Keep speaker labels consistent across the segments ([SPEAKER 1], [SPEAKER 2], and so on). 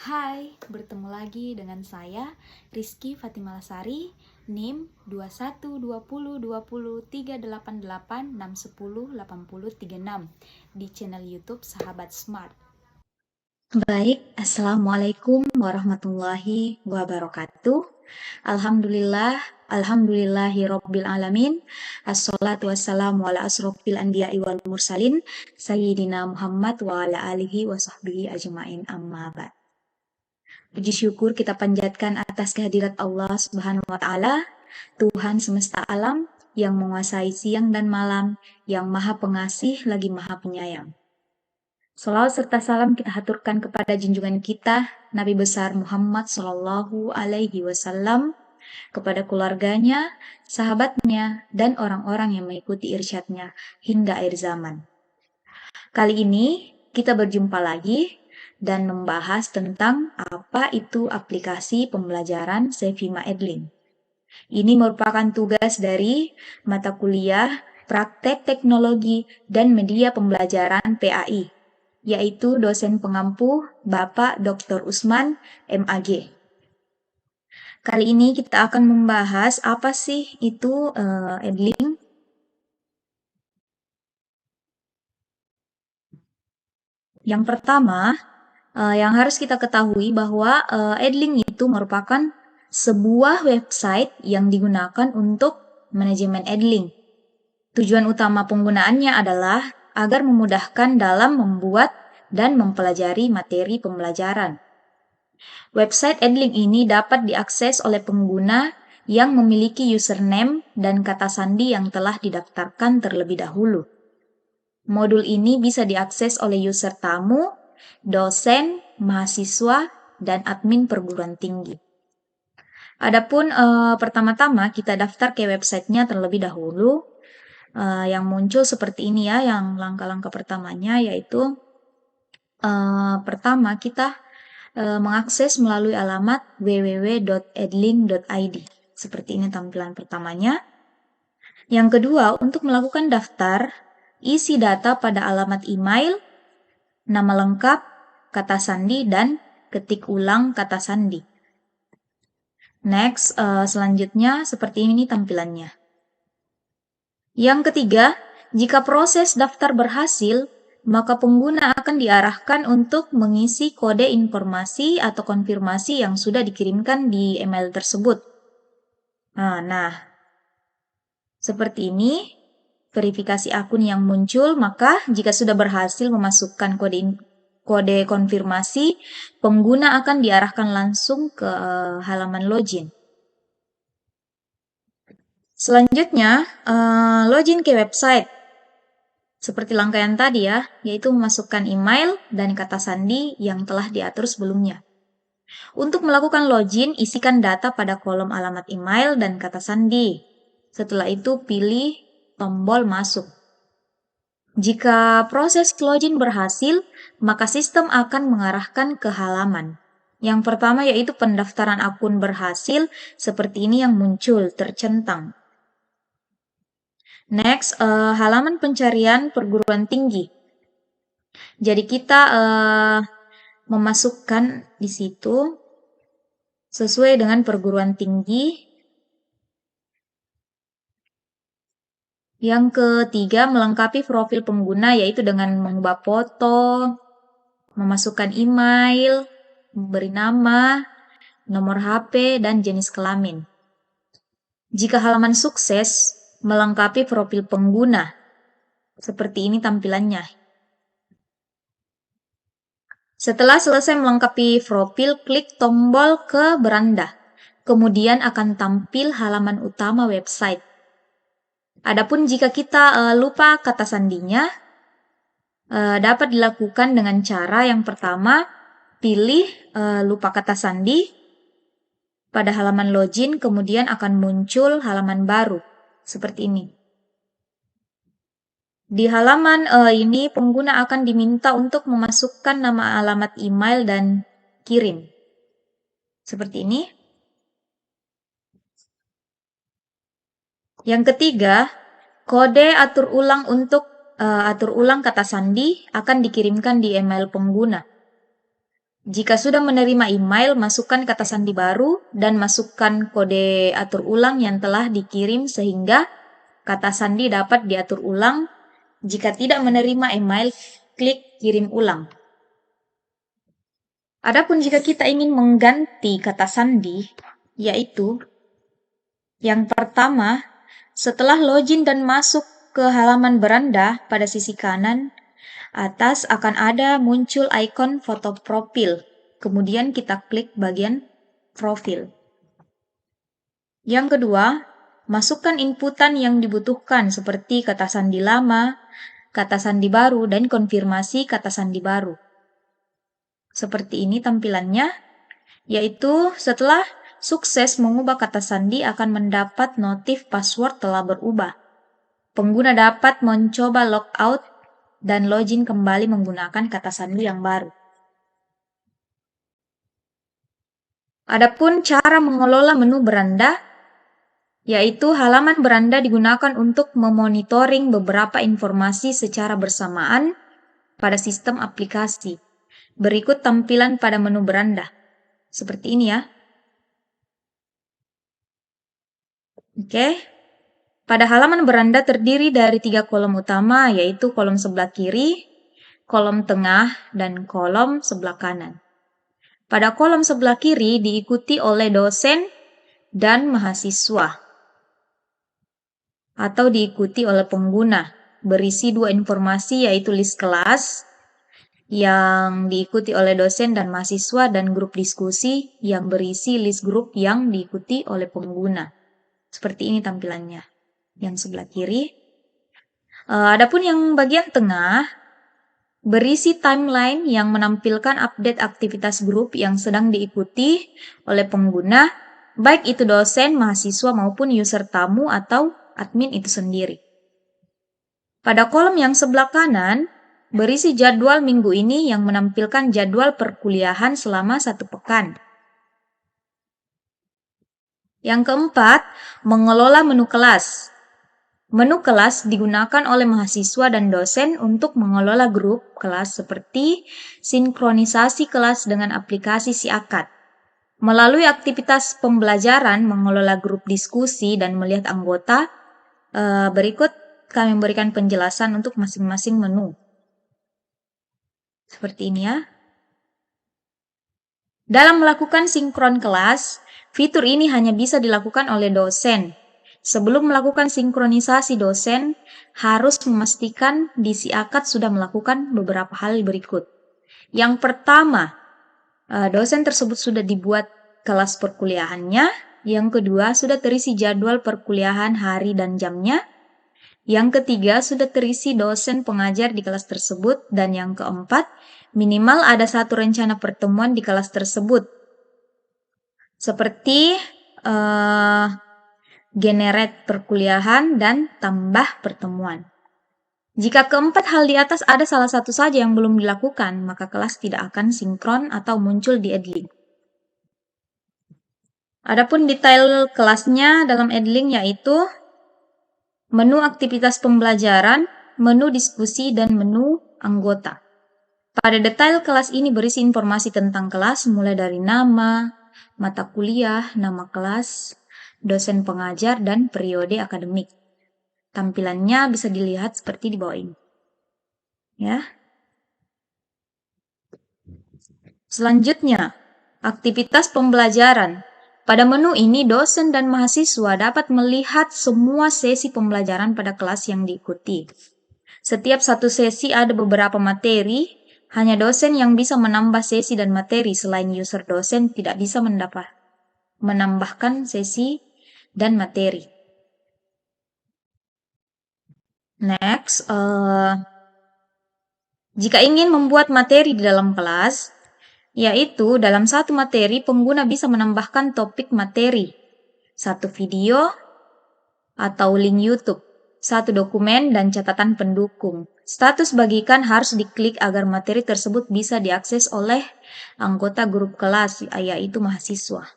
[SPEAKER 1] Hai, bertemu lagi dengan saya Rizky Fatima Lasari, NIM 2120203886108036 di channel YouTube Sahabat Smart. Baik, Assalamualaikum warahmatullahi wabarakatuh. Alhamdulillahi Rabbil Alamin. Assalatu wassalamu ala asrofil anbiya'i wal mursalin Sayyidina Muhammad wa ala alihi wa sahbihi ajma'in amma ba'd. Puji syukur kita panjatkan atas kehadirat Allah Subhanahu wa Ta'ala, Tuhan semesta alam yang menguasai siang dan malam, yang Maha Pengasih lagi Maha Penyayang. Salawat serta salam kita haturkan kepada junjungan kita, Nabi besar Muhammad Sallallahu Alaihi Wasallam, kepada keluarganya, sahabatnya, dan orang-orang yang mengikuti irsyadnya hingga akhir zaman. Kali ini kita berjumpa lagi dan membahas tentang apa itu aplikasi pembelajaran Sevima Edling. Ini merupakan tugas dari mata kuliah Praktek Teknologi dan Media Pembelajaran PAI, yaitu dosen pengampu Bapak Dr. Usman, MAG. Kali ini kita akan membahas apa sih itu Edling. Yang pertama, yang harus kita ketahui bahwa Edling itu merupakan sebuah website yang digunakan untuk manajemen Edling. Tujuan utama penggunaannya adalah agar memudahkan dalam membuat dan mempelajari materi pembelajaran. Website Edling ini dapat diakses oleh pengguna yang memiliki username dan kata sandi yang telah didaftarkan terlebih dahulu. Modul ini bisa diakses oleh user tamu, dosen, mahasiswa, dan admin perguruan tinggi. Adapun pertama-tama kita daftar ke websitenya terlebih dahulu. Yang muncul seperti ini ya, yang langkah-langkah pertamanya yaitu pertama kita mengakses melalui alamat www.edling.id. Seperti ini tampilan pertamanya. Yang kedua, untuk melakukan daftar, isi data pada alamat email, nama lengkap, kata sandi, dan ketik ulang kata sandi. Next, selanjutnya seperti ini tampilannya. Yang ketiga, jika proses daftar berhasil, maka pengguna akan diarahkan untuk mengisi kode informasi atau konfirmasi yang sudah dikirimkan di email tersebut. Nah, seperti ini verifikasi akun yang muncul, maka jika sudah berhasil memasukkan kode konfirmasi, pengguna akan diarahkan langsung ke halaman login. Selanjutnya, login ke website. Seperti langkah yang tadi ya, yaitu memasukkan email dan kata sandi yang telah diatur sebelumnya. Untuk melakukan login, isikan data pada kolom alamat email dan kata sandi. Setelah itu, pilih tombol masuk. Jika proses login berhasil, maka sistem akan mengarahkan ke halaman. Yang pertama yaitu pendaftaran akun berhasil, seperti ini yang muncul, tercentang. Next, halaman pencarian perguruan tinggi. Jadi kita memasukkan di situ sesuai dengan perguruan tinggi. Yang ketiga, melengkapi profil pengguna yaitu dengan mengubah foto, memasukkan email, memberi nama, nomor HP, dan jenis kelamin. Jika halaman sukses, melengkapi profil pengguna. Seperti ini tampilannya. Setelah selesai melengkapi profil, klik tombol ke beranda. Kemudian akan tampil halaman utama website. Adapun jika kita lupa kata sandinya, dapat dilakukan dengan cara yang pertama, pilih lupa kata sandi pada halaman login, kemudian akan muncul halaman baru, seperti ini. Di halaman ini, pengguna akan diminta untuk memasukkan nama alamat email dan kirim. Seperti ini. Yang ketiga, kode atur ulang kata sandi akan dikirimkan di email pengguna. Jika sudah menerima email, masukkan kata sandi baru dan masukkan kode atur ulang yang telah dikirim sehingga kata sandi dapat diatur ulang. Jika tidak menerima email, klik kirim ulang. Adapun jika kita ingin mengganti kata sandi, yaitu yang pertama, setelah login dan masuk ke halaman beranda pada sisi kanan atas akan ada muncul ikon foto profil. Kemudian kita klik bagian profil. Yang kedua, masukkan inputan yang dibutuhkan seperti kata sandi lama, kata sandi baru, dan konfirmasi kata sandi baru. Seperti ini tampilannya, yaitu setelah sukses mengubah kata sandi akan mendapat notif password telah berubah. Pengguna dapat mencoba logout dan login kembali menggunakan kata sandi yang baru. Adapun cara mengelola menu beranda, yaitu halaman beranda digunakan untuk memonitoring beberapa informasi secara bersamaan pada sistem aplikasi. Berikut tampilan pada menu beranda. Seperti ini ya. Oke. Pada halaman beranda terdiri dari 3 kolom utama, yaitu kolom sebelah kiri, kolom tengah, dan kolom sebelah kanan. Pada kolom sebelah kiri diikuti oleh dosen dan mahasiswa, atau diikuti oleh pengguna, berisi 2 informasi yaitu list kelas yang diikuti oleh dosen dan mahasiswa dan grup diskusi yang berisi list grup yang diikuti oleh pengguna. Seperti ini tampilannya yang sebelah kiri. Adapun yang bagian tengah berisi timeline yang menampilkan update aktivitas grup yang sedang diikuti oleh pengguna, baik itu dosen, mahasiswa maupun user tamu atau admin itu sendiri. Pada kolom yang sebelah kanan berisi jadwal minggu ini yang menampilkan jadwal perkuliahan selama 1 pekan. Yang keempat, mengelola menu kelas. Menu kelas digunakan oleh mahasiswa dan dosen untuk mengelola grup kelas seperti sinkronisasi kelas dengan aplikasi Siakat. Melalui aktivitas pembelajaran, mengelola grup diskusi dan melihat anggota, berikut kami memberikan penjelasan untuk masing-masing menu. Seperti ini ya. Dalam melakukan sinkron kelas, fitur ini hanya bisa dilakukan oleh dosen. Sebelum melakukan sinkronisasi, dosen harus memastikan di Siakat sudah melakukan beberapa hal berikut. Yang pertama, dosen tersebut sudah dibuat kelas perkuliahannya. Yang kedua, sudah terisi jadwal perkuliahan hari dan jamnya. Yang ketiga, sudah terisi dosen pengajar di kelas tersebut. Dan yang keempat, minimal ada 1 rencana pertemuan di kelas tersebut. Seperti generate perkuliahan dan tambah pertemuan. Jika keempat hal di atas ada salah satu saja yang belum dilakukan, maka kelas tidak akan sinkron atau muncul di Edlink. Adapun detail kelasnya dalam Edlink yaitu menu aktivitas pembelajaran, menu diskusi, dan menu anggota. Pada detail kelas ini berisi informasi tentang kelas mulai dari nama, mata kuliah, nama kelas, dosen pengajar, dan periode akademik. Tampilannya bisa dilihat seperti di bawah ini. Ya. Selanjutnya, aktivitas pembelajaran. Pada menu ini, dosen dan mahasiswa dapat melihat semua sesi pembelajaran pada kelas yang diikuti. Setiap satu sesi ada beberapa materi, hanya dosen yang bisa menambah sesi dan materi, selain user dosen tidak bisa menambahkan sesi dan materi. Next, jika ingin membuat materi di dalam kelas, yaitu dalam satu materi pengguna bisa menambahkan topik materi, 1 video atau link YouTube, 1 dokumen dan catatan pendukung. Status bagikan harus diklik agar materi tersebut bisa diakses oleh anggota grup kelas, yaitu mahasiswa.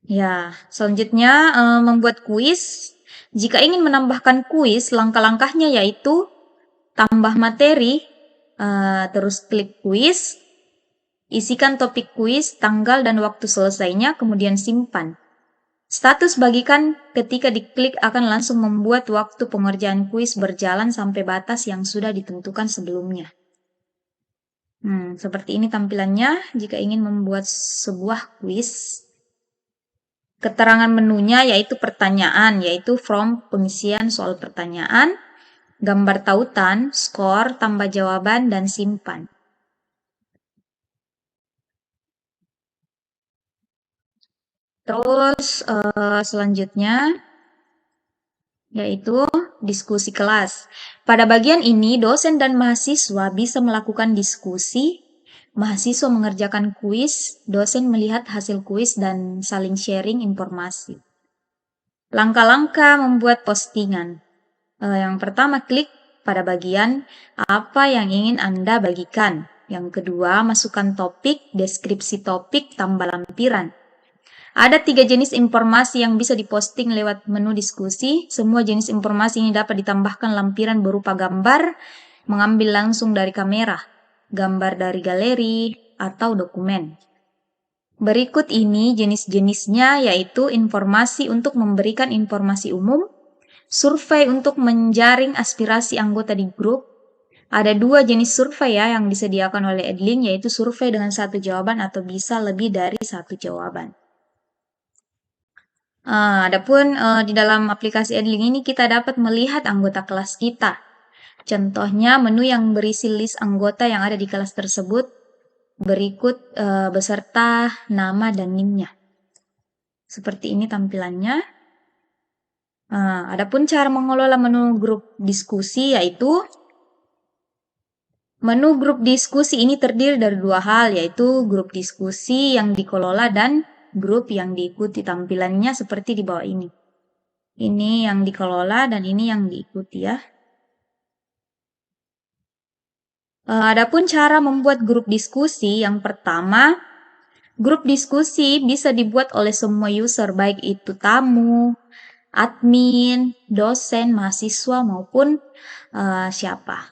[SPEAKER 1] Ya, selanjutnya membuat kuis. Jika ingin menambahkan kuis, langkah-langkahnya yaitu tambah materi, terus klik kuis, isikan topik kuis, tanggal dan waktu selesainya, kemudian simpan. Status bagikan ketika diklik akan langsung membuat waktu pengerjaan kuis berjalan sampai batas yang sudah ditentukan sebelumnya. Seperti ini tampilannya jika ingin membuat sebuah kuis. Keterangan menunya yaitu pertanyaan, yaitu from pengisian soal pertanyaan, gambar tautan, skor, tambah jawaban, dan simpan. Terus selanjutnya yaitu diskusi kelas. Pada bagian ini, dosen dan mahasiswa bisa melakukan diskusi, mahasiswa mengerjakan kuis, dosen melihat hasil kuis, dan saling sharing informasi. Langkah-langkah membuat postingan. Yang pertama, klik pada bagian apa yang ingin Anda bagikan. Yang kedua, masukkan topik, deskripsi topik, tambah lampiran. Ada 3 jenis informasi yang bisa diposting lewat menu diskusi. Semua jenis informasi ini dapat ditambahkan lampiran berupa gambar, mengambil langsung dari kamera, gambar dari galeri, atau dokumen. Berikut ini jenis-jenisnya, yaitu informasi untuk memberikan informasi umum, survei untuk menjaring aspirasi anggota di grup. Ada 2 jenis survei ya yang disediakan oleh Edlink, yaitu survei dengan 1 jawaban atau bisa lebih dari 1 jawaban. Adapun di dalam aplikasi Edlink ini kita dapat melihat anggota kelas kita. Contohnya menu yang berisi list anggota yang ada di kelas tersebut berikut beserta nama dan NIM-nya. Seperti ini tampilannya. Adapun cara mengelola menu grup diskusi yaitu menu grup diskusi ini terdiri dari 2 hal, yaitu grup diskusi yang dikelola dan grup yang diikuti. Tampilannya seperti di bawah ini. Ini yang dikelola dan ini yang diikuti ya. Adapun cara membuat grup diskusi, yang pertama, grup diskusi bisa dibuat oleh semua user, baik itu tamu, admin, dosen, mahasiswa, maupun siapa.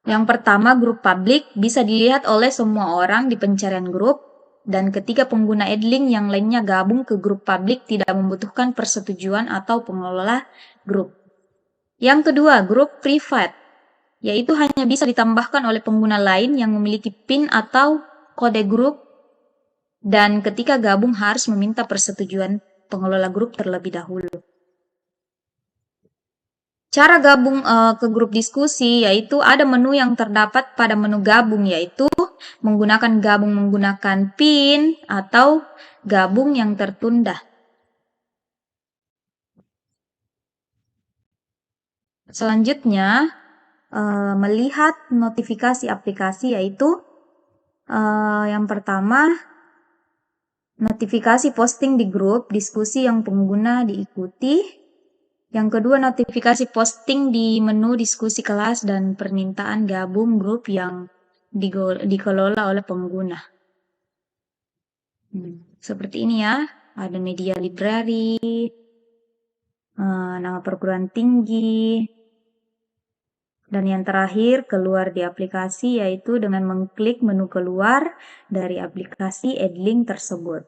[SPEAKER 1] Yang pertama, grup publik bisa dilihat oleh semua orang di pencarian grup, dan ketika pengguna Edlink yang lainnya gabung ke grup publik tidak membutuhkan persetujuan atau pengelola grup. Yang kedua, grup private, yaitu hanya bisa ditambahkan oleh pengguna lain yang memiliki PIN atau kode grup, dan ketika gabung harus meminta persetujuan pengelola grup terlebih dahulu. Cara gabung ke grup diskusi yaitu ada menu yang terdapat pada menu gabung, yaitu menggunakan gabung menggunakan PIN atau gabung yang tertunda. Selanjutnya, melihat notifikasi aplikasi, yaitu yang pertama, notifikasi posting di grup diskusi yang pengguna diikuti. Yang kedua, notifikasi posting di menu diskusi kelas dan permintaan gabung grup yang dikelola oleh pengguna. Seperti ini ya, ada media library, nama perguruan tinggi, dan yang terakhir keluar di aplikasi, yaitu dengan mengklik menu keluar dari aplikasi Edlink tersebut.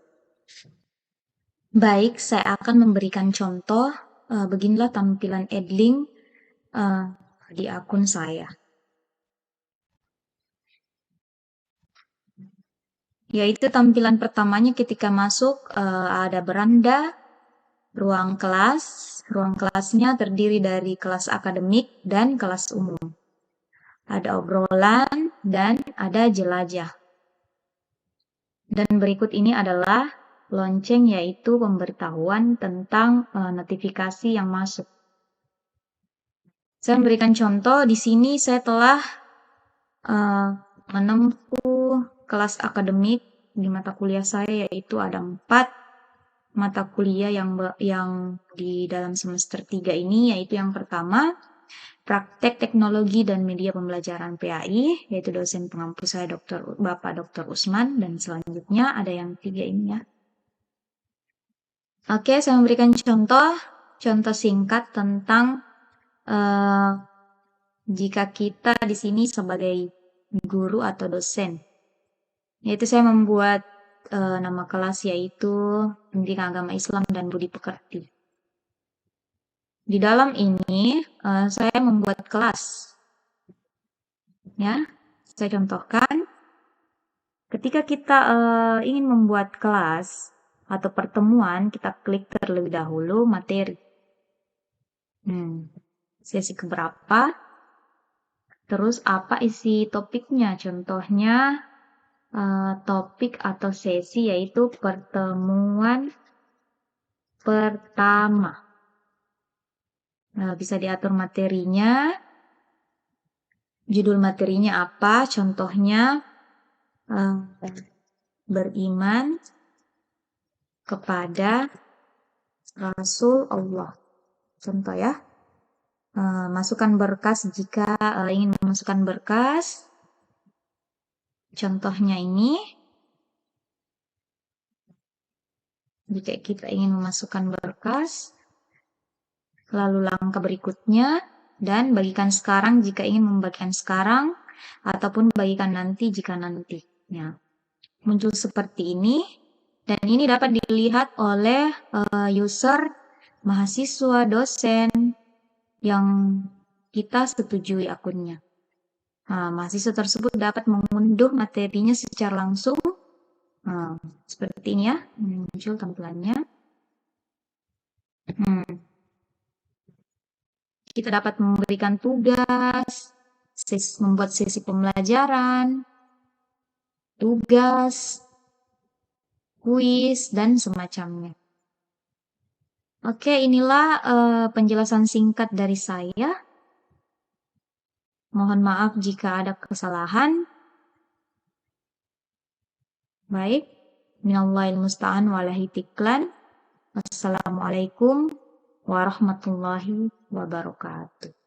[SPEAKER 1] Baik, saya akan memberikan contoh. Beginilah tampilan Edlink di akun saya. Yaitu tampilan pertamanya ketika masuk ada beranda, ruang kelas. Ruang kelasnya terdiri dari kelas akademik dan kelas umum. Ada obrolan dan ada jelajah. Dan berikut ini adalah lonceng, yaitu pemberitahuan tentang notifikasi yang masuk. Saya memberikan contoh, di sini saya telah menempuh kelas akademik di mata kuliah saya, yaitu ada 4 mata kuliah yang di dalam semester 3 ini, yaitu yang pertama, Praktek Teknologi dan Media Pembelajaran PAI, yaitu dosen pengampu saya Bapak Dr. Usman, dan selanjutnya ada yang 3 ini ya. Oke, saya memberikan contoh singkat tentang jika kita di sini sebagai guru atau dosen. Yaitu saya membuat nama kelas yaitu Pendidikan Agama Islam dan Budi Pekerti. Di dalam ini saya membuat kelas. Ya, saya contohkan. Ketika kita ingin membuat kelas atau pertemuan, kita klik terlebih dahulu materi. Sesi keberapa? Terus apa isi topiknya? Contohnya topik atau sesi yaitu pertemuan pertama. Nah, bisa diatur materinya. Judul materinya apa? Contohnya beriman kepada Rasul Allah. Contoh ya. Masukkan berkas jika ingin memasukkan berkas. Contohnya ini. Jika kita ingin memasukkan berkas. Lalu langkah berikutnya. Dan bagikan sekarang jika ingin membagikan sekarang. Ataupun bagikan nanti jika nanti. Ya. Muncul seperti ini. Dan ini dapat dilihat oleh user, mahasiswa, dosen yang kita setujui akunnya. Mahasiswa tersebut dapat mengunduh materinya secara langsung. Seperti ini ya, muncul tampilannya. Kita dapat memberikan tugas, membuat sesi pembelajaran, tugas, kuis, dan semacamnya. Oke, inilah penjelasan singkat dari saya. Mohon maaf jika ada kesalahan. Baik. Minallahil musta'an walahi tiklan. Wassalamualaikum warahmatullahi wabarakatuh.